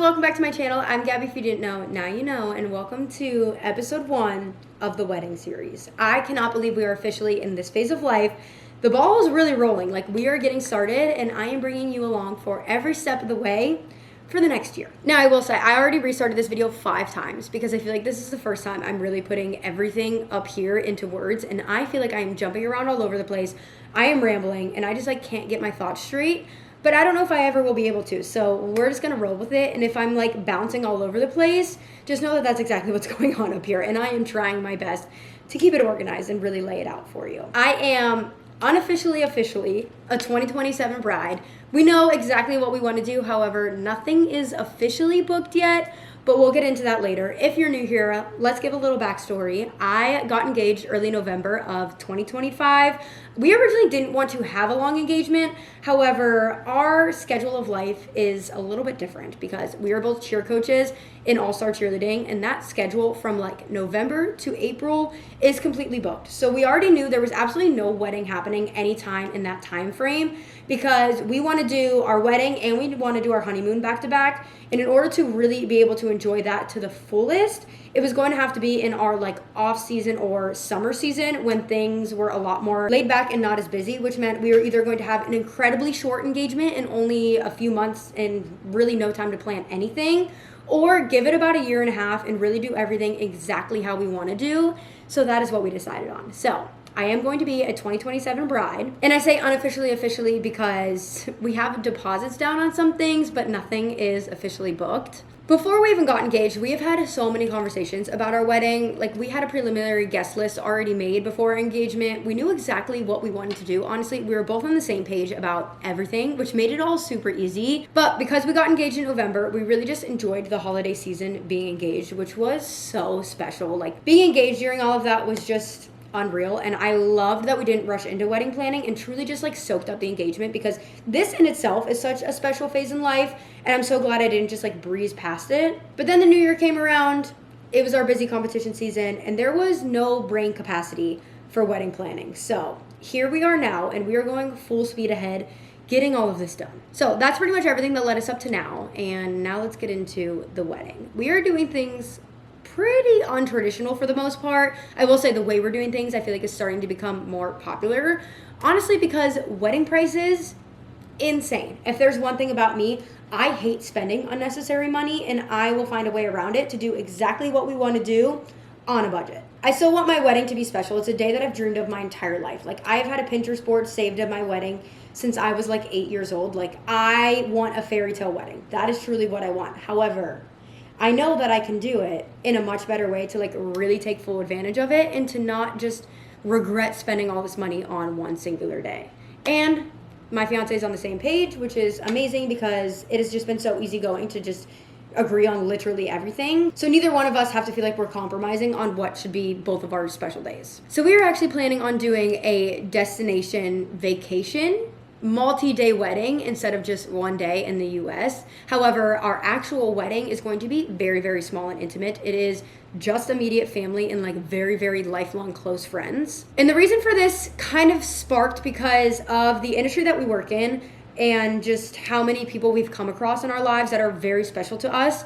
welcome back to my channel. I'm Gabby. If you didn't know, now you know, and welcome to episode 1 of the wedding series. I cannot believe we are officially in this phase of life. The ball is really rolling. Like, we are getting started, and I am bringing you along for every step of the way for the next year. Now, I will say, I already restarted this video 5 times because I feel like this is the first time I'm really putting everything up here into words, and I feel like I am jumping around all over the place. I am rambling, and I just can't get my thoughts straight. But I don't know if I ever will be able to, so we're just gonna roll with it. And if I'm bouncing all over the place, just know that that's exactly what's going on up here. And I am trying my best to keep it organized and really lay it out for you. I am officially a 2027 bride. We know exactly what we want to do. However, nothing is officially booked yet, but we'll get into that later. If you're new here, let's give a little backstory. I got engaged early November of 2025. We originally didn't want to have a long engagement. However, our schedule of life is a little bit different because we are both cheer coaches in All-Star Cheerleading, and that schedule from November to April is completely booked. So we already knew there was absolutely no wedding happening anytime in that time frame because we want to do our wedding and we want to do our honeymoon back to back. And in order to really be able to enjoy that to the fullest, it was going to have to be in our off season or summer season when things were a lot more laid back and not as busy, which meant we were either going to have an incredibly short engagement and only a few months and really no time to plan anything, or give it about a year and a half and really do everything exactly how we want to do. So that is what we decided on. So I am going to be a 2027 bride. And I say officially because we have deposits down on some things, but nothing is officially booked. Before we even got engaged, we have had so many conversations about our wedding. We had a preliminary guest list already made before our engagement. We knew exactly what we wanted to do. Honestly, we were both on the same page about everything, which made it all super easy. But because we got engaged in November, we really just enjoyed the holiday season being engaged, which was so special. Being engaged during all of that was just unreal, and I loved that we didn't rush into wedding planning and truly just soaked up the engagement because this in itself is such a special phase in life, and I'm so glad I didn't just breeze past it. But then the new year came around, it was our busy competition season, and there was no brain capacity for wedding planning. So here we are now, and we are going full speed ahead getting all of this done. So that's pretty much everything that led us up to now, and now let's get into the wedding. We are doing things pretty untraditional for the most part. I will say the way we're doing things, I feel is starting to become more popular. Honestly, because wedding prices, insane. If there's one thing about me, I hate spending unnecessary money, and I will find a way around it to do exactly what we want to do on a budget. I still want my wedding to be special. It's a day that I've dreamed of my entire life. I've had a Pinterest board saved of my wedding since I was 8 years old. I want a fairy tale wedding. That is truly what I want. However, I know that I can do it in a much better way to really take full advantage of it and to not just regret spending all this money on one singular day. And my fiance is on the same page, which is amazing because it has just been so easygoing to just agree on literally everything. So neither one of us have to feel we're compromising on what should be both of our special days. So we are actually planning on doing a destination vacation multi-day wedding instead of just one day in the US. However, our actual wedding is going to be very, very small and intimate. It is just immediate family and very, very lifelong close friends. And the reason for this kind of sparked because of the industry that we work in and just how many people we've come across in our lives that are very special to us.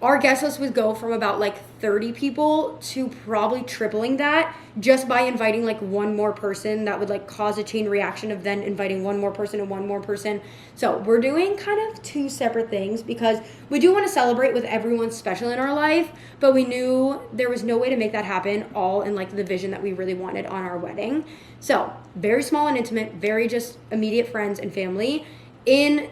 Our guest list would go from about 30 people to probably tripling that just by inviting one more person. That would cause a chain reaction of then inviting one more person and one more person. So we're doing kind of 2 separate things because we do want to celebrate with everyone special in our life, but we knew there was no way to make that happen all in the vision that we really wanted on our wedding. So very small and intimate, very just immediate friends and family in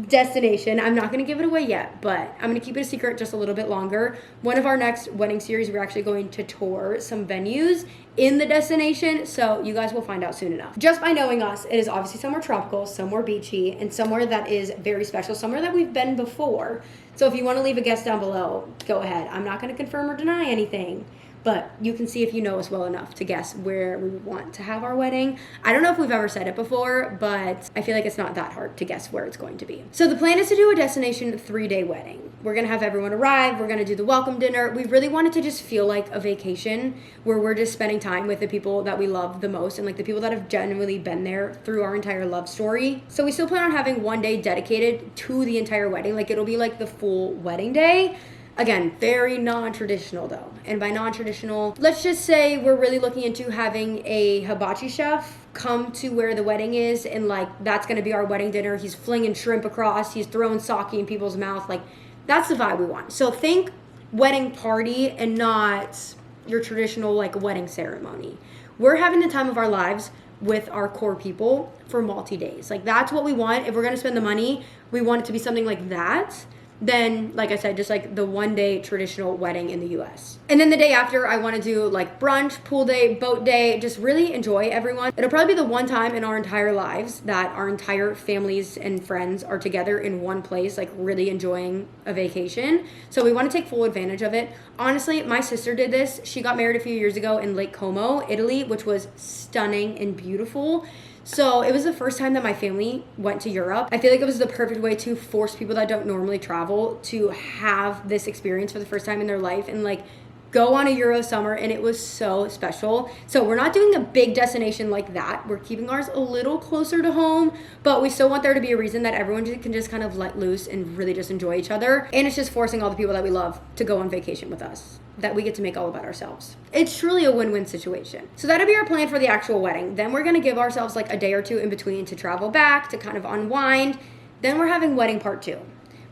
destination. I'm not going to give it away yet, but I'm going to keep it a secret just a little bit longer. One of our next wedding series, we're actually going to tour some venues in the destination, so you guys will find out soon enough. Just by knowing us, it is obviously somewhere tropical, somewhere beachy, and somewhere that is very special, somewhere that we've been before. So if you want to leave a guess down below, go ahead. I'm not going to confirm or deny anything, but you can see if you know us well enough to guess where we want to have our wedding. I don't know if we've ever said it before, but I feel like it's not that hard to guess where it's going to be. So the plan is to do a destination 3-day wedding. We're gonna have everyone arrive, we're gonna do the welcome dinner. We really wanted to just feel like a vacation where we're just spending time with the people that we love the most and like the people that have genuinely been there through our entire love story. So we still plan on having one day dedicated to the entire wedding. Like it'll be like the full wedding day. Again, very non-traditional though. And by non-traditional, let's just say we're really looking into having a hibachi chef come to where the wedding is, and like that's gonna be our wedding dinner. He's flinging shrimp across, he's throwing sake in people's mouth. Like that's the vibe we want. So think wedding party and not your traditional like wedding ceremony. We're having the time of our lives with our core people for multi-days. Like that's what we want. If we're gonna spend the money, we want it to be something like that. Then, like I said, just like the 1-day traditional wedding in the US. And then the day after, I want to do like brunch, pool day, boat day, just really enjoy everyone. It'll probably be the one time in our entire lives that our entire families and friends are together in one place, like really enjoying a vacation. So we want to take full advantage of it. Honestly, my sister did this. She got married a few years ago in Lake Como, Italy, which was stunning and beautiful. So it was the first time that my family went to Europe. I feel like it was the perfect way to force people that don't normally travel to have this experience for the first time in their life and like go on a Euro summer, and it was so special. So we're not doing a big destination like that. We're keeping ours a little closer to home, but we still want there to be a reason that everyone can just kind of let loose and really just enjoy each other. And it's just forcing all the people that we love to go on vacation with us, that we get to make all about ourselves. It's truly a win-win situation. So that'll be our plan for the actual wedding. Then we're gonna give ourselves like a day or two in between to travel back, to kind of unwind. Then we're having wedding part 2.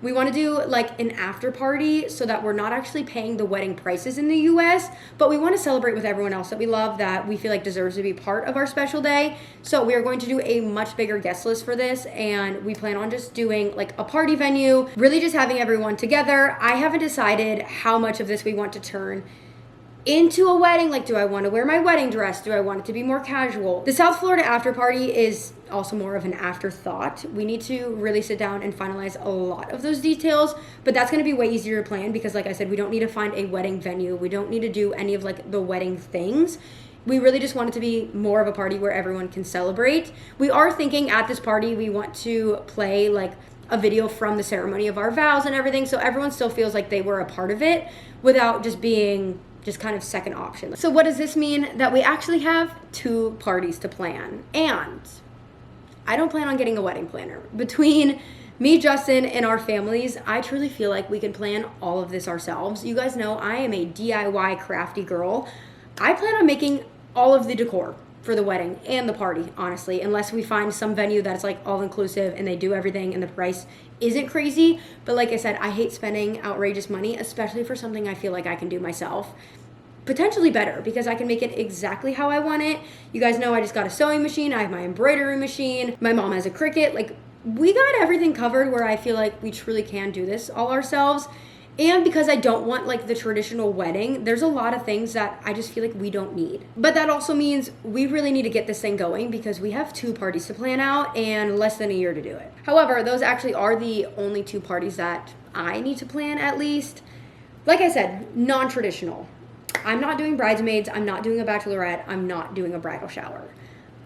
We want to do like an after party so that we're not actually paying the wedding prices in the US, but we want to celebrate with everyone else that we love, that we feel like deserves to be part of our special day. So we are going to do a much bigger guest list for this, and we plan on just doing like a party venue, really just having everyone together. I haven't decided how much of this we want to turn into a wedding. Like, do I want to wear my wedding dress? Do I want it to be more casual? The South Florida after party is also more of an afterthought. We need to really sit down and finalize a lot of those details, but that's going to be way easier to plan because, like I said, we don't need to find a wedding venue. We don't need to do any of like the wedding things. We really just want it to be more of a party where everyone can celebrate. We are thinking at this party we want to play like a video from the ceremony of our vows and everything, so everyone still feels like they were a part of it without just being just kind of second option. So what does this mean? That we actually have 2 parties to plan, and I don't plan on getting a wedding planner. Between me, Justin, and our families, I truly feel like we can plan all of this ourselves. You guys know I am a DIY crafty girl. I plan on making all of the decor for the wedding and the party, honestly, unless we find some venue that's like all inclusive and they do everything and the price isn't crazy. But like I said, I hate spending outrageous money, especially for something I feel like I can do myself. Potentially better because I can make it exactly how I want it. You guys know I just got a sewing machine. I have my embroidery machine. My mom has a Cricut. Like, we got everything covered where I feel like we truly can do this all ourselves. And because I don't want like the traditional wedding, there's a lot of things that I just feel like we don't need. But that also means we really need to get this thing going because we have 2 parties to plan out and less than a year to do it. However, those actually are the only 2 parties that I need to plan at least. Like I said, non-traditional. I'm not doing bridesmaids, I'm not doing a bachelorette, I'm not doing a bridal shower.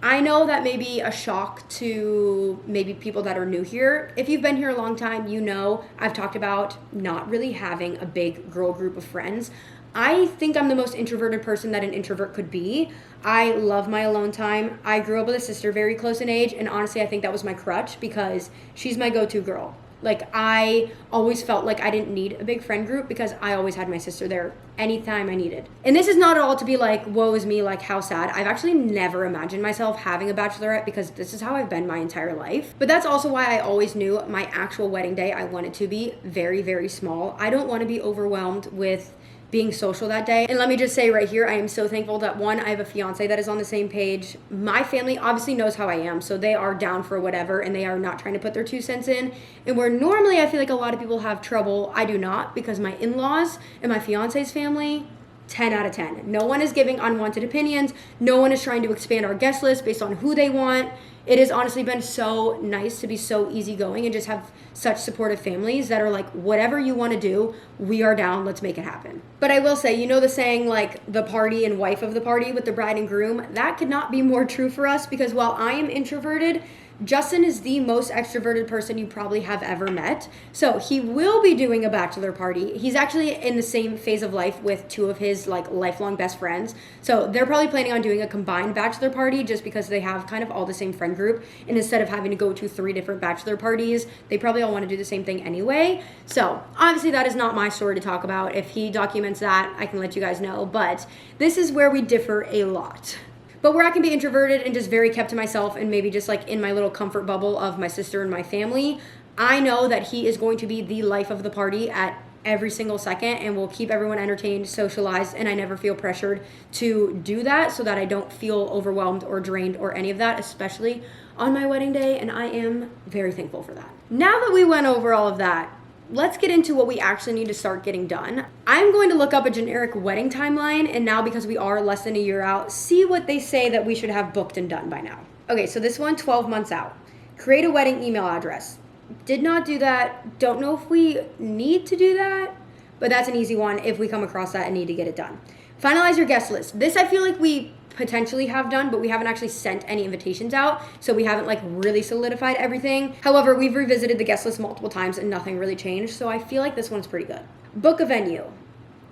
I know that may be a shock to maybe people that are new here. If you've been here a long time, you know I've talked about not really having a big girl group of friends. I think I'm the most introverted person that an introvert could be. I love my alone time. I grew up with a sister very close in age, and honestly, I think that was my crutch because she's my go-to girl. Like, I always felt like I didn't need a big friend group because I always had my sister there anytime I needed. And this is not at all to be like, woe is me, like how sad. I've actually never imagined myself having a bachelorette because this is how I've been my entire life. But that's also why I always knew my actual wedding day, I want it to be very, very small. I don't want to be overwhelmed with being social that day. And let me just say right here, I am so thankful that 1, I have a fiance that is on the same page. My family obviously knows how I am, so they are down for whatever and they are not trying to put their 2 cents in. And where normally I feel like a lot of people have trouble, I do not, because my in-laws and my fiance's family, 10 out of 10. No one is giving unwanted opinions. No one is trying to expand our guest list based on who they want. It has honestly been so nice to be so easygoing and just have such supportive families that are like, whatever you want to do, we are down, let's make it happen. But I will say, you know the saying, like, the party and wife of the party with the bride and groom? That could not be more true for us, because while I am introverted, Justin is the most extroverted person you probably have ever met. So he will be doing a bachelor party. He's actually in the same phase of life with two of his like lifelong best friends. So they're probably planning on doing a combined bachelor party just because they have kind of all the same friend group. And instead of having to go to 3 different bachelor parties, they probably all want to do the same thing anyway. So obviously that is not my story to talk about. If he documents that, I can let you guys know. But this is where we differ a lot. But where I can be introverted and just very kept to myself and maybe just like in my little comfort bubble of my sister and my family, I know that he is going to be the life of the party at every single second and will keep everyone entertained, socialized, and I never feel pressured to do that so that I don't feel overwhelmed or drained or any of that, especially on my wedding day, and I am very thankful for that. Now that we went over all of that, let's get into what we actually need to start getting done. I'm going to look up a generic wedding timeline, and now because we are less than a year out, see what they say that we should have booked and done by now. Okay, so this one, 12 months out. Create a wedding email address. Did not do that. Don't know if we need to do that, but that's an easy one if we come across that and need to get it done. Finalize your guest list. This I feel like we potentially have done, but we haven't actually sent any invitations out, so we haven't like really solidified everything. However, we've revisited the guest list multiple times and nothing really changed, so I feel like this one's pretty good. Book a venue.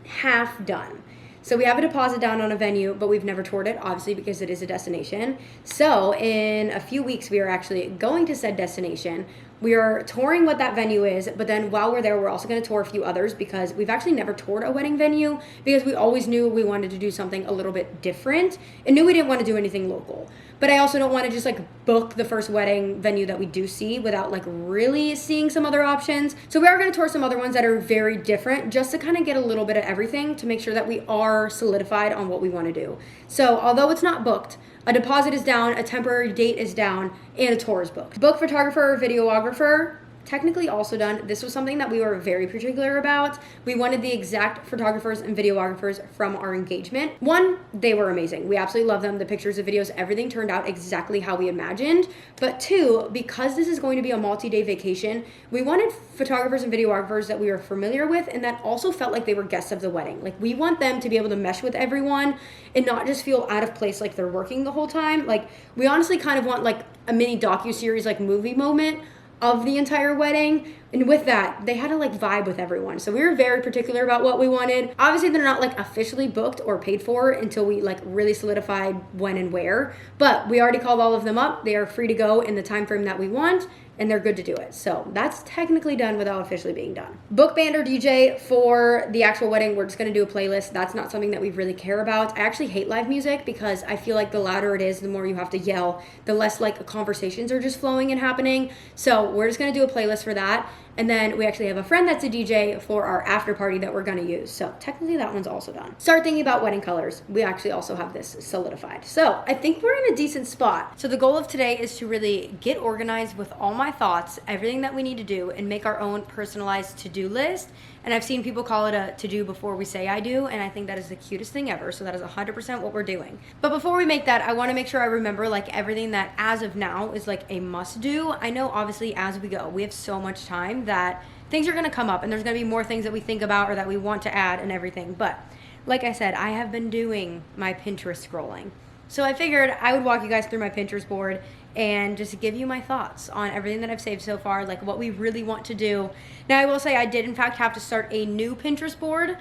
Half done. So we have a deposit down on a venue, but we've never toured it, obviously, because it is a destination. So in a few weeks, we are actually going to said destination. We are touring what that venue is, but then while we're there, we're also going to tour a few others because we've actually never toured a wedding venue because we always knew we wanted to do something a little bit different and knew we didn't want to do anything local. But I also don't want to just like book the first wedding venue that we do see without like really seeing some other options. So we are going to tour some other ones that are very different just to kind of get a little bit of everything to make sure that we are solidified on what we want to do. So although it's not booked, a deposit is down, a temporary date is down, and a tour is booked. Book photographer or videographer, technically also done. This was something that we were very particular about. We wanted the exact photographers and videographers from our engagement. One, they were amazing. We absolutely love them. The pictures, the videos, everything turned out exactly how we imagined. But two, because this is going to be a multi-day vacation, we wanted photographers and videographers that we were familiar with and that also felt like they were guests of the wedding. Like we want them to be able to mesh with everyone and not just feel out of place like they're working the whole time. Like we honestly kind of want like a mini docuseries like movie moment of the entire wedding, and with that they had to like vibe with everyone. So we were very particular about what we wanted. Obviously they're not like officially booked or paid for until we like really solidified when and where, but we already called all of them up. They are free to go in the time frame that we want and they're good to do it. So that's technically done without officially being done. Book band or DJ for the actual wedding. We're just going to do a playlist. That's not something that we really care about. I actually hate live music because I feel like the louder it is, the more you have to yell, the less like conversations are just flowing and happening. So we're just going to do a playlist for that. And then we actually have a friend that's a DJ for our after party that we're going to use. So technically that one's also done. Start thinking about wedding colors. We actually also have this solidified. So I think we're in a decent spot. So the goal of today is to really get organized with all my thoughts, everything that we need to do, and make our own personalized to-do list. And I've seen people call it a to-do before we say I do, and I think that is the cutest thing ever. So that is 100% what we're doing. But before we make that, I want to make sure I remember like everything that as of now is like a must do. I know obviously as we go, we have so much time that things are going to come up and there's going to be more things that we think about or that we want to add and everything. But like I said, I have been doing my Pinterest scrolling. So I figured I would walk you guys through my Pinterest board and just give you my thoughts on everything that I've saved so far, like what we really want to do. Now, I will say I did in fact have to start a new Pinterest board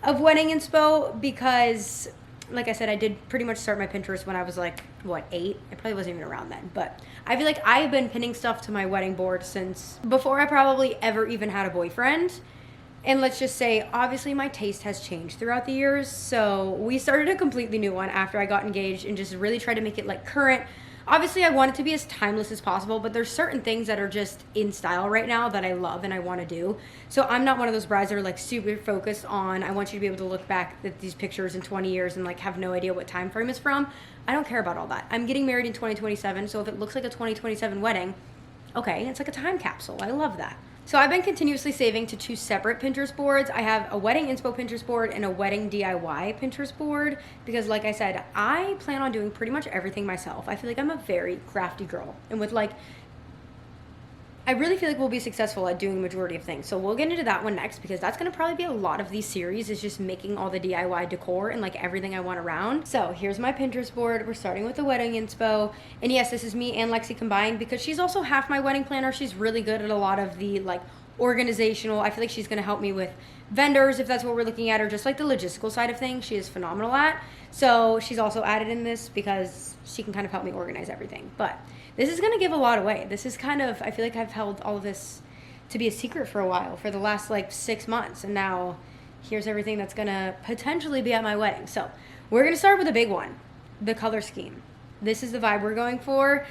of wedding inspo because, like I said, I did pretty much start my Pinterest when I was like, what, 8? I probably wasn't even around then. But I feel like I've been pinning stuff to my wedding board since before I probably ever even had a boyfriend. And let's just say, obviously my taste has changed throughout the years. So we started a completely new one after I got engaged and just really tried to make it like current. Obviously, I want it to be as timeless as possible, but there's certain things that are just in style right now that I love and I want to do. So I'm not one of those brides that are like super focused on, I want you to be able to look back at these pictures in 20 years and like have no idea what time frame is from. I don't care about all that. I'm getting married in 2027, so if it looks like a 2027 wedding, okay, it's like a time capsule. I love that. So I've been continuously saving to 2 separate Pinterest boards. I have a wedding inspo Pinterest board and a wedding DIY Pinterest board because, like I said, I plan on doing pretty much everything myself. I feel like I'm a very crafty girl, and with like, I really feel like we'll be successful at doing a majority of things. So we'll get into that one next because that's going to probably be a lot of these series, is just making all the DIY decor and like everything I want around. So here's my Pinterest board. We're starting with the wedding inspo. And yes, this is me and Lexi combined because she's also half my wedding planner. She's really good at a lot of the like organizational. I feel like she's going to help me with vendors if that's what we're looking at, or just like the logistical side of things. She is phenomenal at. So she's also added in this because she can kind of help me organize everything. But this is going to give a lot away. This is kind of, I feel like I've held all of this to be a secret for a while, for the last like 6 months. And now here's everything that's going to potentially be at my wedding. So we're going to start with a big one, the color scheme. This is the vibe we're going for.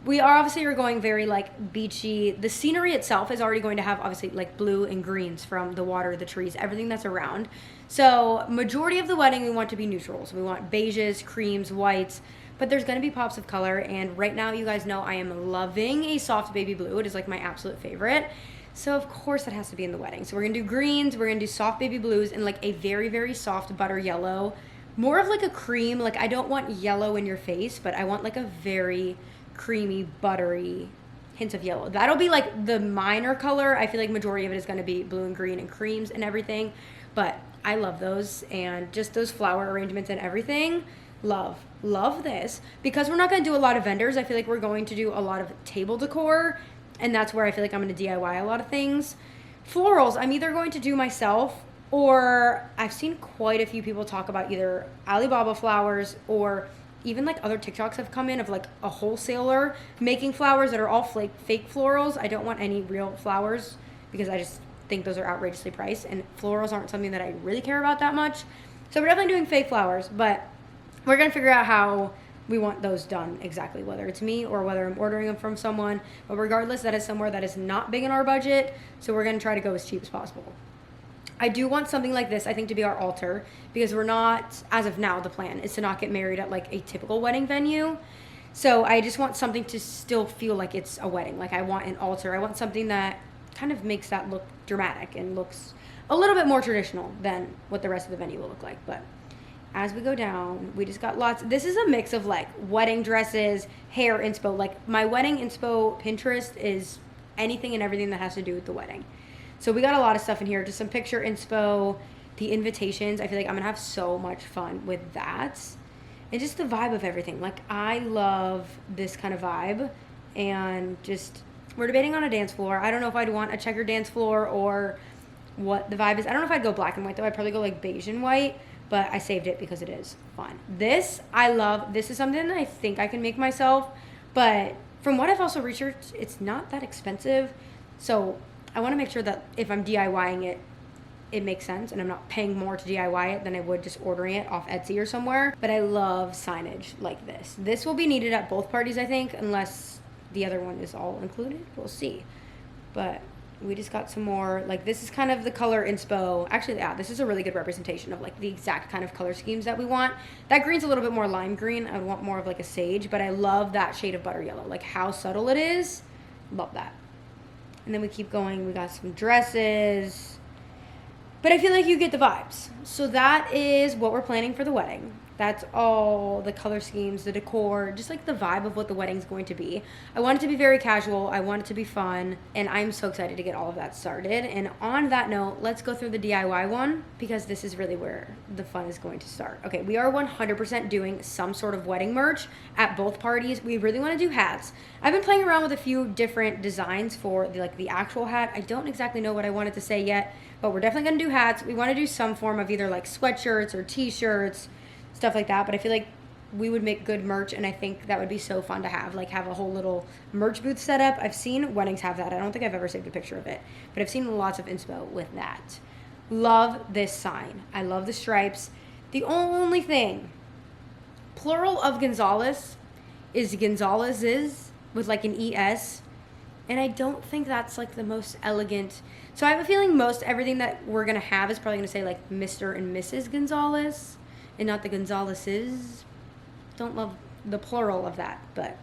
We are obviously going very like beachy. The scenery itself is already going to have obviously like blue and greens from the water, the trees, everything that's around. So majority of the wedding we want to be neutrals. We want beiges, creams, whites, but there's going to be pops of color. And right now, you guys know I am loving a soft baby blue. It is like my absolute favorite. So of course that has to be in the wedding. So we're going to do greens, we're going to do soft baby blues, and like a very, very soft butter yellow. More of like a cream. Like I don't want yellow in your face, but I want like a very creamy, buttery hint of yellow. That'll be like the minor color. I feel like majority of it is going to be blue and green and creams and everything. But I love those, and just those flower arrangements and everything. Love this. Because we're not going to do a lot of vendors, I feel like we're going to do a lot of table decor, and that's where I feel like I'm going to DIY a lot of things. Florals, I'm either going to do myself, or I've seen quite a few people talk about either Alibaba flowers, or even like other TikToks have come in of like a wholesaler making flowers that are all fake florals. I don't want any real flowers because I just think those are outrageously priced, and florals aren't something that I really care about that much. So we're definitely doing fake flowers, but we're going to figure out how we want those done exactly, whether it's me or whether I'm ordering them from someone. But regardless, that is somewhere that is not big in our budget, so we're going to try to go as cheap as possible. I do want something like this, I think, to be our altar, because we're not, as of now, the plan is to not get married at like a typical wedding venue. So I just want something to still feel like it's a wedding. Like I want an altar. I want something that kind of makes that look dramatic and looks a little bit more traditional than what the rest of the venue will look like. But as we go down, we just got lots. This is a mix of like wedding dresses, hair inspo. Like my wedding inspo Pinterest is anything and everything that has to do with the wedding. So we got a lot of stuff in here. Just some picture inspo, the invitations. I feel like I'm gonna have so much fun with that. And just the vibe of everything. Like I love this kind of vibe. And just, we're debating on a dance floor. I don't know if I'd want a checkered dance floor or what the vibe is. I don't know if I'd go black and white though. I'd probably go like beige and white. But I saved it because it is fun. This, I love. This is something that I think I can make myself. But from what I've also researched, it's not that expensive. So I want to make sure that if I'm DIYing it, it makes sense. And I'm not paying more to DIY it than I would just ordering it off Etsy or somewhere. But I love signage like this. This will be needed at both parties, I think, unless the other one is all included. We'll see. But we just got some more, like this is kind of the color inspo. Actually, yeah, this is a really good representation of like the exact kind of color schemes that we want. That green's a little bit more lime green. I would want more of like a sage, but I love that shade of butter yellow. Like how subtle it is. Love that. And then we keep going. We got some dresses. But I feel like you get the vibes. So that is what we're planning for the wedding. That's all the color schemes, the decor, just like the vibe of what the wedding's going to be. I want it to be very casual. I want it to be fun. And I'm so excited to get all of that started. And on that note, let's go through the DIY one, because this is really where the fun is going to start. Okay, we are 100% doing some sort of wedding merch at both parties. We really want to do hats. I've been playing around with a few different designs for the actual hat. I don't exactly know what I wanted to say yet, but we're definitely going to do hats. We want to do some form of either like sweatshirts or t-shirts, stuff like that. But I feel like we would make good merch, and I think that would be so fun to have a whole little merch booth set up. I've seen weddings have that. I don't think I've ever saved a picture of it, but I've seen lots of inspo with that. Love this sign. I love the stripes. The only thing, plural of Gonzalez is Gonzalez's with like an ES, and I don't think that's like the most elegant. So I have a feeling most everything that we're gonna have is probably gonna say like Mr. and Mrs. Gonzalez, and not the Gonzaleses. Don't love the plural of that, but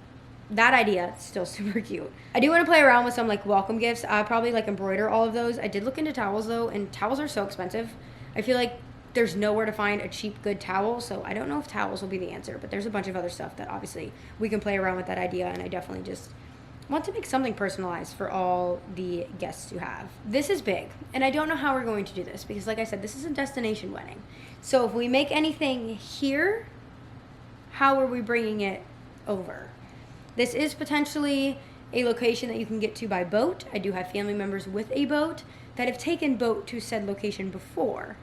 that idea is still super cute. I do want to play around with some like welcome gifts. I probably like embroider all of those. I did look into towels though, and towels are so expensive. I feel like there's nowhere to find a cheap good towel, so I don't know if towels will be the answer, but there's a bunch of other stuff that obviously we can play around with that idea, and I definitely just want to make something personalized for all the guests to have. This is big, and I don't know how we're going to do this because like I said, this is a destination wedding. So if we make anything here, how are we bringing it over? This is potentially a location that you can get to by boat. I do have family members with a boat that have taken boat to said location before.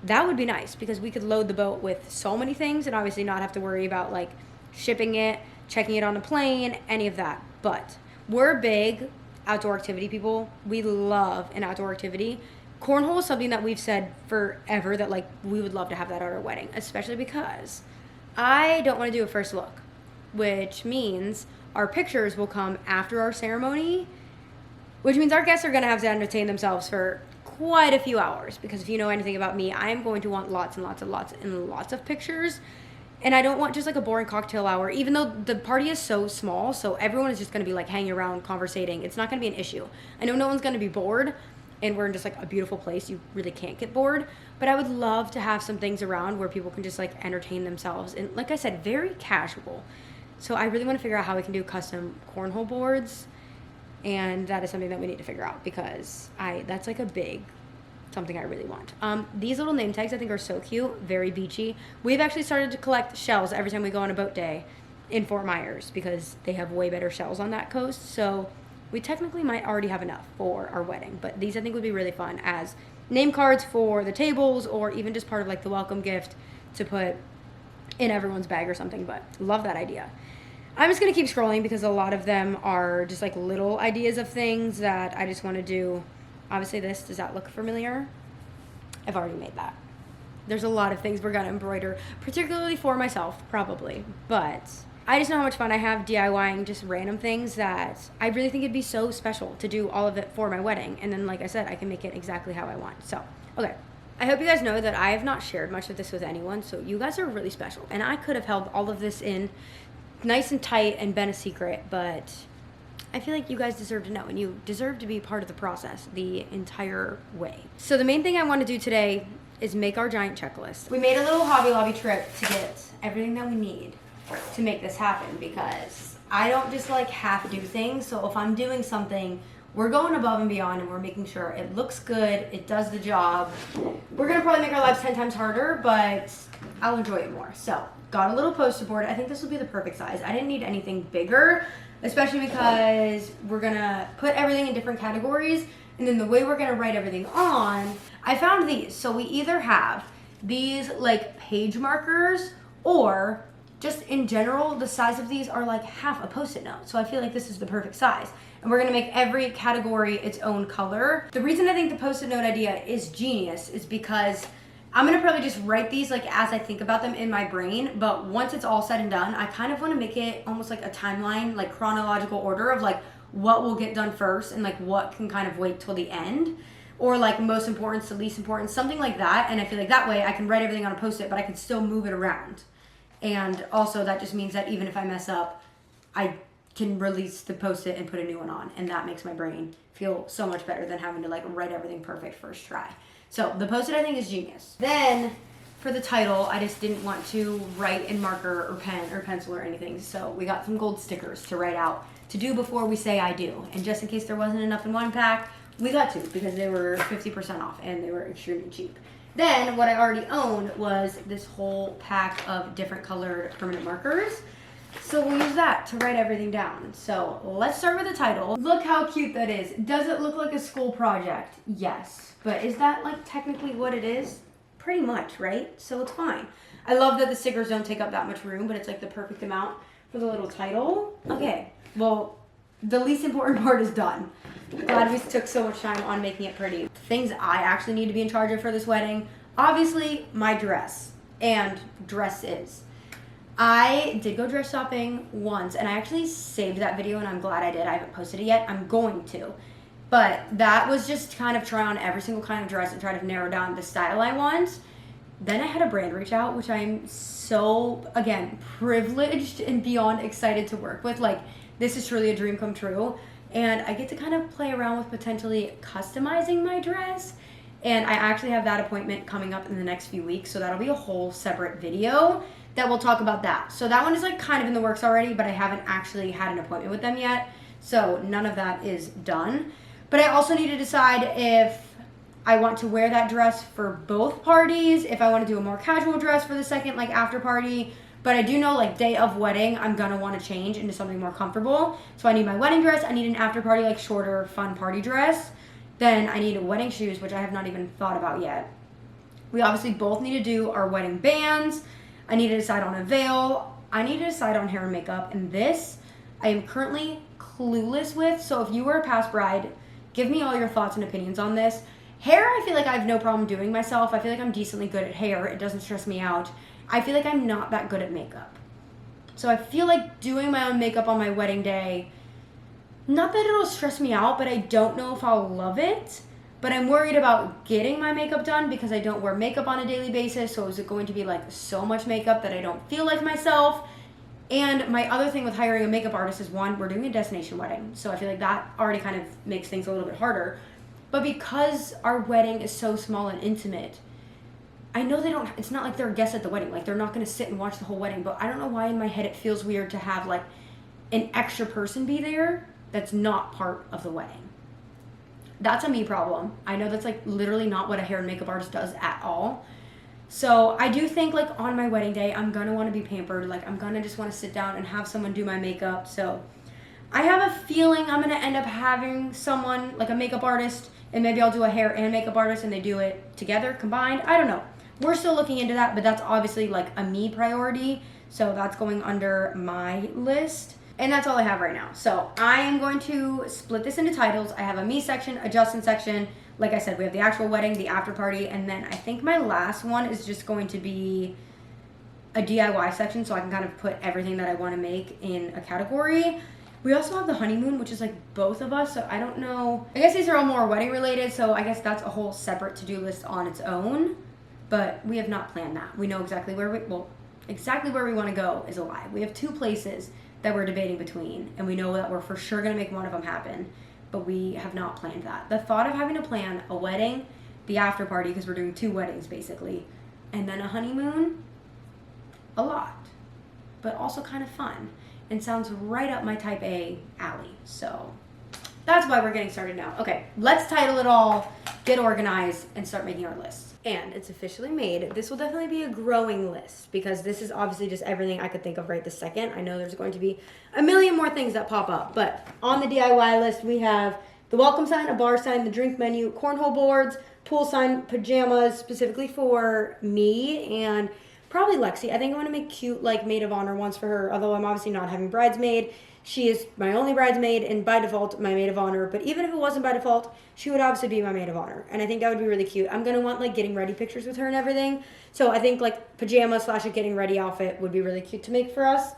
That would be nice because we could load the boat with so many things and obviously not have to worry about like shipping it, checking it on a plane, any of that. But we're big outdoor activity people. We love an outdoor activity. Cornhole is something that we've said forever that like we would love to have that at our wedding, especially because I don't want to do a first look, which means our pictures will come after our ceremony, which means our guests are going to have to entertain themselves for quite a few hours, because if you know anything about me, I am going to want lots and lots and lots and lots of pictures, and I don't want just like a boring cocktail hour, even though the party is so small, so everyone is just going to be like hanging around conversating. It's not going to be an issue. I know no one's going to be bored, and we're in just like a beautiful place. You really can't get bored, but I would love to have some things around where people can just like entertain themselves, and like I said, very casual. So I really want to figure out how we can do custom cornhole boards, and that is something that we need to figure out because that's like a big something I really want. These little name tags I think are so cute, very beachy. We've actually started to collect shells every time we go on a boat day in Fort Myers because they have way better shells on that coast. So we technically might already have enough for our wedding, but these I think would be really fun as name cards for the tables or even just part of like the welcome gift to put in everyone's bag or something. But love that idea. I'm just going to keep scrolling because a lot of them are just like little ideas of things that I just want to do. Obviously this, does that look familiar? I've already made that. There's a lot of things we're going to embroider, particularly for myself, probably. But I just know how much fun I have DIYing just random things that I really think it'd be so special to do all of it for my wedding. And then, like I said, I can make it exactly how I want. So, okay. I hope you guys know that I have not shared much of this with anyone, so you guys are really special. And I could have held all of this in nice and tight and been a secret, but I feel like you guys deserve to know, and you deserve to be part of the process the entire way. So the main thing I want to do today is make our giant checklist. We made a little Hobby Lobby trip to get everything that we need to make this happen because I don't just like half do things. So if I'm doing something, we're going above and beyond and we're making sure it looks good, it does the job. We're gonna probably make our lives 10 times harder, but I'll enjoy it more. So got a little poster board. I think this will be the perfect size. I didn't need anything bigger, especially because we're gonna put everything in different categories, and then the way we're gonna write everything on, I found these. So we either have these like page markers, or just in general, the size of these are like half a Post-it note. So I feel like this is the perfect size. And we're gonna make every category its own color. The reason I think the Post-it note idea is genius is because I'm gonna probably just write these like as I think about them in my brain, but once it's all said and done, I kind of wanna make it almost like a timeline, like chronological order of like what will get done first and like what can kind of wait till the end, or like most important to least important, something like that. And I feel like that way I can write everything on a Post-it, but I can still move it around. And also that just means that even if I mess up, I can release the Post-it and put a new one on, and that makes my brain feel so much better than having to like write everything perfect first try. So the Post-it I think is genius. Then for the title, I just didn't want to write in marker or pen or pencil or anything. So we got some gold stickers to write out to do before we say I do. And just in case there wasn't enough in one pack, we got two because they were 50% off and they were extremely cheap. Then what I already owned was this whole pack of different colored permanent markers. So we'll use that to write everything down. So let's start with the title. Look how cute that is. Does it look like a school project? Yes. But is that like technically what it is? Pretty much, right? So it's fine. I love that the stickers don't take up that much room, but it's like the perfect amount for the little title. Okay, well, the least important part is done. Glad we took so much time on making it pretty. Things I actually need to be in charge of for this wedding. Obviously, my dress and dresses. I did go dress shopping once, and I actually saved that video, and I'm glad I did. I haven't posted it yet. I'm going to. But that was just kind of try on every single kind of dress and try to narrow down the style I want. Then I had a brand reach out, which I'm so, again, privileged and beyond excited to work with. Like, this is truly a dream come true. And I get to kind of play around with potentially customizing my dress. And I actually have that appointment coming up in the next few weeks. So that'll be a whole separate video that we'll talk about that. So that one is like kind of in the works already, but I haven't actually had an appointment with them yet. So none of that is done. But I also need to decide if I want to wear that dress for both parties, if I want to do a more casual dress for the second like after party. But I do know like day of wedding, I'm gonna want to change into something more comfortable. So I need my wedding dress, I need an after party like shorter fun party dress. Then I need wedding shoes, which I have not even thought about yet. We obviously both need to do our wedding bands. I need to decide on a veil. I need to decide on hair and makeup. And this, I am currently clueless with. So if you were a past bride, give me all your thoughts and opinions on this. Hair, I feel like I have no problem doing myself. I feel like I'm decently good at hair. It doesn't stress me out. I feel like I'm not that good at makeup. So I feel like doing my own makeup on my wedding day, not that it'll stress me out, but I don't know if I'll love it. But I'm worried about getting my makeup done because I don't wear makeup on a daily basis. So is it going to be like so much makeup that I don't feel like myself? And my other thing with hiring a makeup artist is, one, we're doing a destination wedding. So I feel like that already kind of makes things a little bit harder. But because our wedding is so small and intimate, I know it's not like they're guests at the wedding. Like they're not going to sit and watch the whole wedding. But I don't know why in my head it feels weird to have like an extra person be there that's not part of the wedding. That's a me problem. I know that's like literally not what a hair and makeup artist does at all. So I do think like on my wedding day, I'm going to want to be pampered. Like I'm going to just want to sit down and have someone do my makeup. So I have a feeling I'm going to end up having someone like a makeup artist, and maybe I'll do a hair and makeup artist and they do it together, combined. I don't know. We're still looking into that, but that's obviously like a me priority. So that's going under my list. And that's all I have right now. So I am going to split this into titles. I have a me section, a Justin section. Like I said, we have the actual wedding, the after party, and then I think my last one is just going to be a DIY section, so I can kind of put everything that I want to make in a category. We also have the honeymoon, which is like both of us, so I don't know. I guess these are all more wedding related, so I guess that's a whole separate to-do list on its own. But we have not planned that. We know exactly where we want to go is a lie. We have 2 places that we're debating between, and we know that we're for sure going to make one of them happen, but we have not planned that. The thought of having to plan a wedding, the after party, because we're doing 2 weddings basically, and then a honeymoon, a lot, but also kind of fun, and sounds right up my type A alley. So that's why we're getting started now. Okay, let's title it all, get organized, and start making our lists. And it's officially made. This will definitely be a growing list because this is obviously just everything I could think of right this second. I know there's going to be a million more things that pop up, but on the DIY list we have the welcome sign, a bar sign, the drink menu, cornhole boards, pool sign, pajamas specifically for me and probably Lexi. I think I want to make cute like maid of honor ones for her, although I'm obviously not having bridesmaid. She is my only bridesmaid and by default my maid of honor, but even if it wasn't by default, she would obviously be my maid of honor, and I think that would be really cute. I'm going to want like getting ready pictures with her and everything, so I think like pajamas / a getting ready outfit would be really cute to make for us.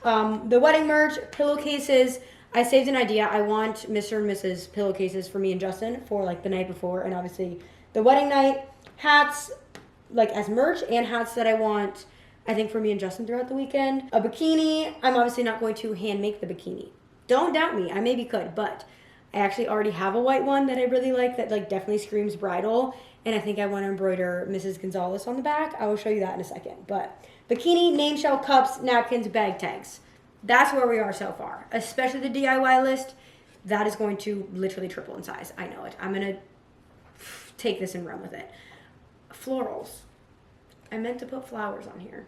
The wedding merch, pillowcases, I saved an idea. I want Mr. and Mrs. pillowcases for me and Justin for like the night before and obviously the wedding night. Hats like as merch and hats that I want I think for me and Justin throughout the weekend. A bikini. I'm obviously not going to hand make the bikini. Don't doubt me. I maybe could, but I actually already have a white one that I really like that like definitely screams bridal. And I think I want to embroider Mrs. Gonzalez on the back. I will show you that in a second. But bikini, name shell, cups, napkins, bag tags. That's where we are so far. Especially the DIY list. That is going to literally triple in size. I know it. I'm going to take this and run with it. Florals. I meant to put flowers on here.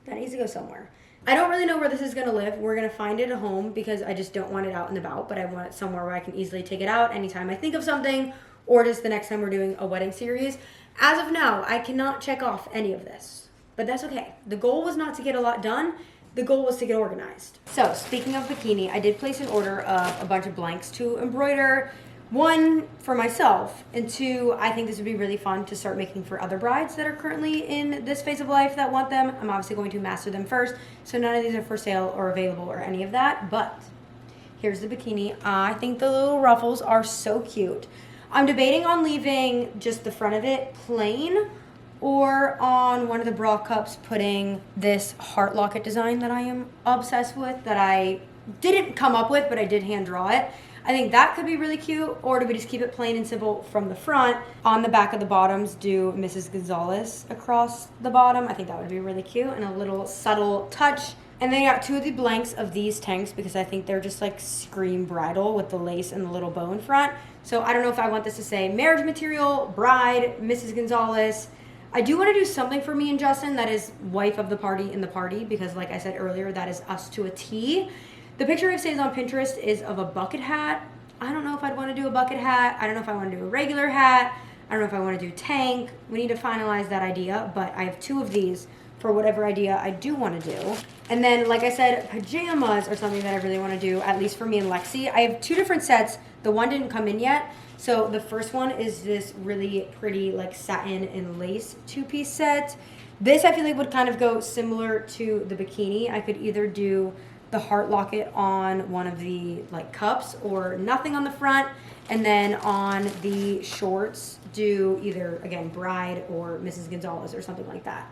That needs to go somewhere. I don't really know where this is going to live. We're going to find it a home because I just don't want it out and about, but I want it somewhere where I can easily take it out anytime I think of something or just the next time we're doing a wedding series. As of now, I cannot check off any of this, but that's okay. The goal was not to get a lot done. The goal was to get organized. So speaking of bikini, I did place an order of a bunch of blanks to embroider. 1, for myself, and 2, I think this would be really fun to start making for other brides that are currently in this phase of life that want them. I'm obviously going to master them first, so none of these are for sale or available or any of that, but here's the bikini. I think the little ruffles are so cute. I'm debating on leaving just the front of it plain or on one of the bra cups putting this heart locket design that I am obsessed with, that I didn't come up with, but I did hand draw it. I think that could be really cute. Or do we just keep it plain and simple from the front? On the back of the bottoms, do Mrs. Gonzalez across the bottom. I think that would be really cute and a little subtle touch. And then I got two of the blanks of these tanks because I think they're just like scream bridal with the lace and the little bow in front. So I don't know if I want this to say marriage material, bride, Mrs. Gonzalez. I do want to do something for me and Justin that is wife of the party in the party, because like I said earlier, that is us to a T. The picture I've saved on Pinterest is of a bucket hat. I don't know if I'd want to do a bucket hat. I don't know if I want to do a regular hat. I don't know if I want to do tank. We need to finalize that idea, but I have two of these for whatever idea I do want to do. And then, like I said, pajamas are something that I really want to do, at least for me and Lexi. I have two different sets. The one didn't come in yet. So the first one is this really pretty like satin and lace two-piece set. This I feel like would kind of go similar to the bikini. I could either do the heart locket on one of the like cups or nothing on the front, and then on the shorts do either again bride or Mrs. Gonzalez or something like that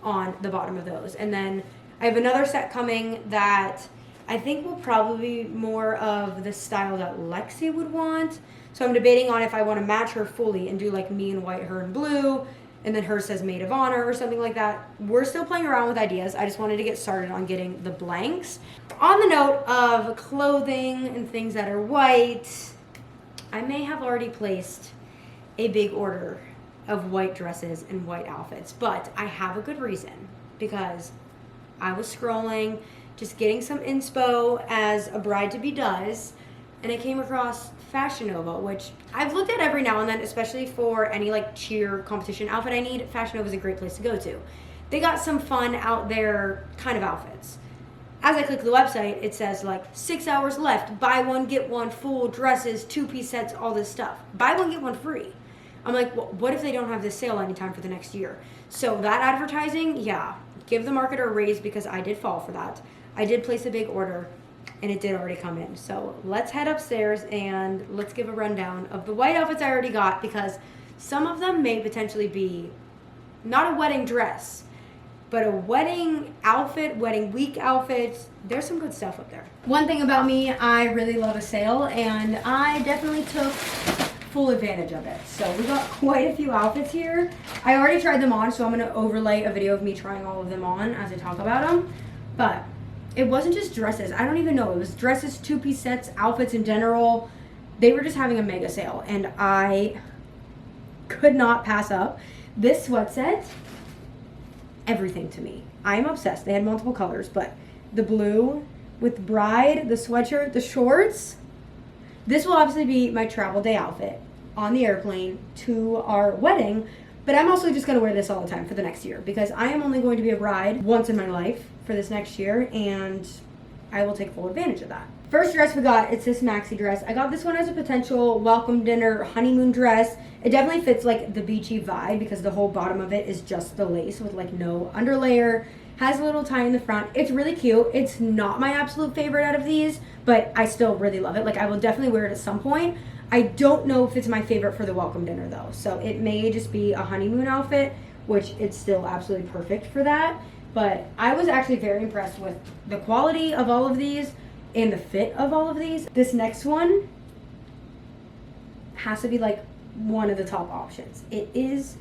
on the bottom of those. And then I have another set coming that I think will probably be more of the style that Lexi would want. So I'm debating on if I want to match her fully and do like me in white, her in blue, and then her says maid of honor or something like that. We're still playing around with ideas. I just wanted to get started on getting the blanks. On the note of clothing and things that are white, I may have already placed a big order of white dresses and white outfits, but I have a good reason, because I was scrolling, just getting some inspo as a bride-to-be does, and I came across Fashion Nova, which I've looked at every now and then, especially for any like cheer competition outfit I need. Fashion Nova is a great place to go to. They got some fun out there kind of outfits. As I click the website, it says like 6 hours left, buy one, get one, full dresses, two-piece sets, all this stuff. Buy one, get one free. I'm like, well, what if they don't have this sale anytime for the next year? So that advertising, yeah, give the marketer a raise, because I did fall for that. I did place a big order, and it did already come in. So let's head upstairs and let's give a rundown of the white outfits I already got, because some of them may potentially be not a wedding dress, but a wedding outfit, wedding week outfit. There's some good stuff up there. One thing about me, I really love a sale, and I definitely took full advantage of it. So we got quite a few outfits here. I already tried them on, so I'm going to overlay a video of me trying all of them on as I talk about them. But it wasn't just dresses. I don't even know. It was dresses, two-piece sets, outfits in general. They were just having a mega sale, and I could not pass up this sweat set. Everything to me. I am obsessed. They had multiple colors, but the blue with bride, the sweatshirt, the shorts. This will obviously be my travel day outfit on the airplane to our wedding, but I'm also just going to wear this all the time for the next year, because I am only going to be a bride once in my life for this next year, and I will take full advantage of that. First dress we got, it's this maxi dress. I got this one as a potential welcome dinner honeymoon dress. It definitely fits like the beachy vibe, because the whole bottom of it is just the lace with like no underlayer. Has a little tie in the front. It's really cute. It's not my absolute favorite out of these, but I still really love it. Like, I will definitely wear it at some point. I don't know if it's my favorite for the welcome dinner though. So it may just be a honeymoon outfit, which it's still absolutely perfect for that. But I was actually very impressed with the quality of all of these and the fit of all of these. This next one has to be like one of the top options. It is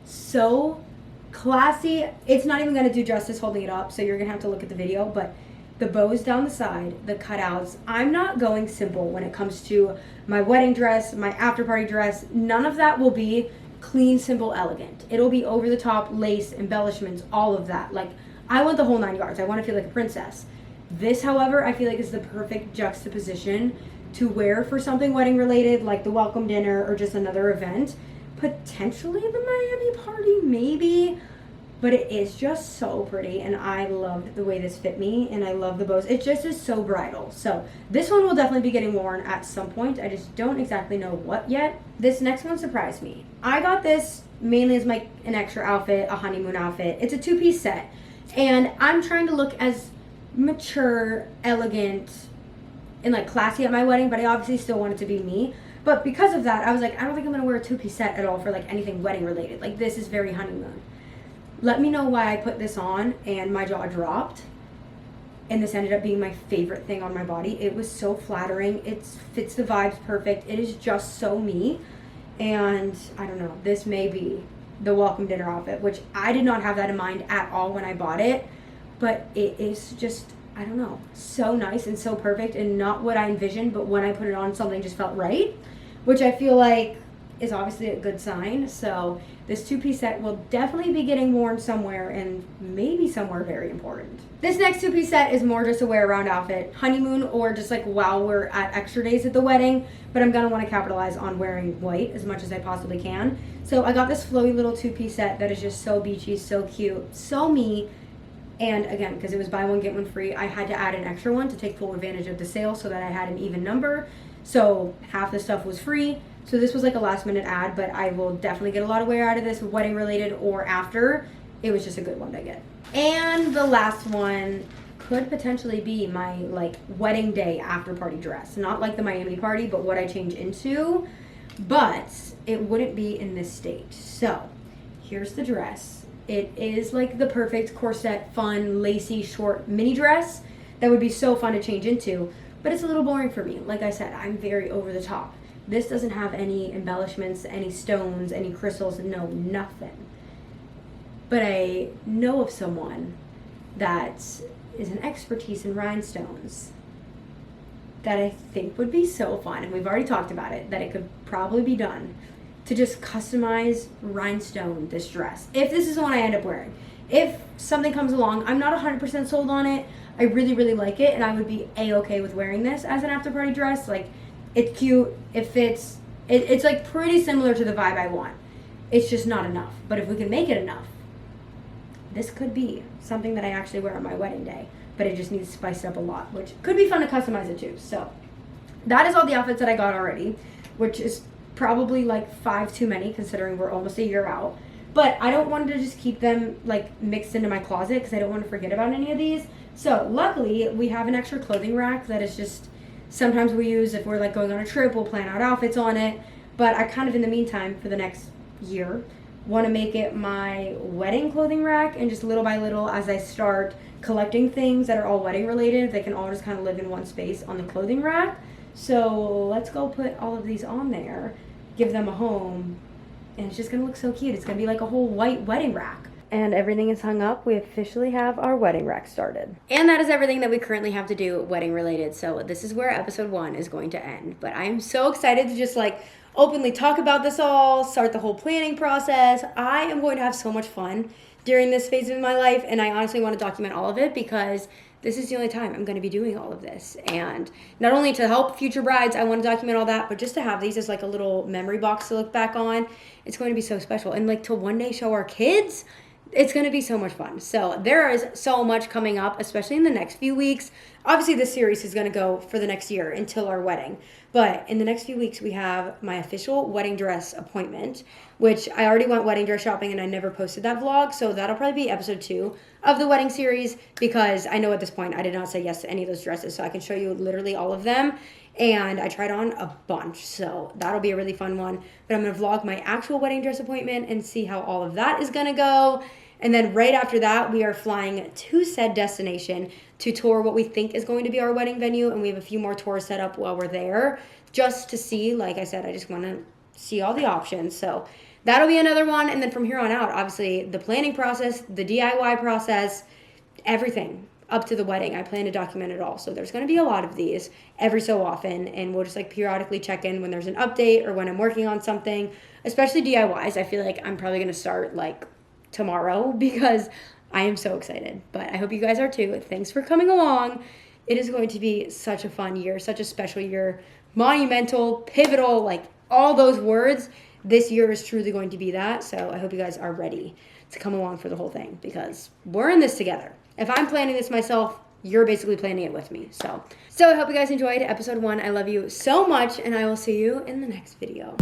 so classy. It's not even going to do justice holding it up, so you're going to have to look at the video, but the bows down the side, the cutouts. I'm not going simple when it comes to my wedding dress, my after party dress. None of that will be clean, simple, elegant. It'll be over the top, lace, embellishments, all of that. Like, I want the whole 9 yards. I want to feel like a princess. This, however, I feel like is the perfect juxtaposition to wear for something wedding related, like the welcome dinner or just another event. Potentially the Miami party, maybe. But it is just so pretty, and I loved the way this fit me, and I love the bows. It just is so bridal. So this one will definitely be getting worn at some point. I just don't exactly know what yet. This next one surprised me. I got this mainly as an extra outfit, a honeymoon outfit. It's a two-piece set, and I'm trying to look as mature, elegant, and like classy at my wedding, but I obviously still want it to be me. But because of that, I was like, I don't think I'm going to wear a two-piece set at all for like anything wedding related. Like, this is very honeymoon. Let me know why I put this on and my jaw dropped. And this ended up being my favorite thing on my body. It was so flattering. It fits the vibes perfect. It is just so me. And I don't know, this may be the welcome dinner outfit, which I did not have that in mind at all when I bought it. But it is just, I don't know, so nice and so perfect and not what I envisioned, but when I put it on, something just felt right, which I feel like is obviously a good sign. So this two-piece set will definitely be getting worn somewhere, and maybe somewhere very important. This next two-piece set is more just a wear around outfit, honeymoon, or just like while we're at extra days at the wedding, but I'm gonna want to capitalize on wearing white as much as I possibly can. So I got this flowy little two-piece set that is just so beachy, so cute, so me. And again, because it was buy one get one free, I had to add an extra one to take full advantage of the sale so that I had an even number. So half the stuff was free. So this was like a last minute ad, but I will definitely get a lot of wear out of this, wedding related or after. It was just a good one to get. And the last one could potentially be my like wedding day after party dress. Not like the Miami party, but what I change into. But it wouldn't be in this state. So here's the dress. It is like the perfect corset, fun, lacy, short mini dress that would be so fun to change into. But it's a little boring for me. Like I said, I'm very over the top. This doesn't have any embellishments, any stones, any crystals, no, nothing. But I know of someone that is an expertise in rhinestones that I think would be so fun, and we've already talked about it, that it could probably be done to just customize rhinestone this dress. If this is the one I end up wearing. If something comes along, I'm not 100% sold on it. I really, really like it, and I would be A-okay with wearing this as an after-party dress. Like, it's cute, it fits, it's like pretty similar to the vibe I want. It's just not enough. But if we can make it enough, this could be something that I actually wear on my wedding day. But it just needs spiced up a lot, which could be fun to customize it too. So that is all the outfits that I got already, which is probably like 5 too many considering we're almost a year out. But I don't want to just keep them like mixed into my closet because I don't want to forget about any of these. So luckily we have an extra clothing rack that is just, sometimes we use if we're like going on a trip, we'll plan out outfits on it. But I kind of in the meantime for the next year want to make it my wedding clothing rack, and just little by little as I start collecting things that are all wedding related, they can all just kind of live in one space on the clothing rack. So let's go put all of these on there, give them a home, and it's just gonna look so cute. It's gonna be like a whole white wedding rack. And everything is hung up. We officially have our wedding rack started. And that is everything that we currently have to do wedding related. So this is where episode 1 is going to end. But I am so excited to just like openly talk about this all, start the whole planning process. I am going to have so much fun during this phase of my life, and I honestly want to document all of it because this is the only time I'm going to be doing all of this. And not only to help future brides, I want to document all that, but just to have these as like a little memory box to look back on. It's going to be so special. And like to one day show our kids, it's going to be so much fun. So there is so much coming up, especially in the next few weeks. Obviously, this series is going to go for the next year until our wedding. But in the next few weeks, we have my official wedding dress appointment, which I already went wedding dress shopping and I never posted that vlog. So that'll probably be episode 2 of the wedding series because I know at this point I did not say yes to any of those dresses. So I can show you literally all of them. And I tried on a bunch. So that'll be a really fun one. But I'm going to vlog my actual wedding dress appointment and see how all of that is going to go. And then right after that, we are flying to said destination to tour what we think is going to be our wedding venue. And we have a few more tours set up while we're there just to see. Like I said, I just want to see all the options. So that'll be another one. And then from here on out, obviously, the planning process, the DIY process, everything up to the wedding. I plan to document it all. So there's going to be a lot of these every so often. And we'll just like periodically check in when there's an update or when I'm working on something, especially DIYs. I feel like I'm probably going to start like tomorrow because I am so excited. But I hope you guys are too. Thanks for coming along. It is going to be such a fun year, such a special year, monumental, pivotal, like all those words. This year is truly going to be that. So I hope you guys are ready to come along for the whole thing because we're in this together. If I'm planning this myself, you're basically planning it with me. So I hope you guys enjoyed episode 1. I love you so much, and I will see you in the next video.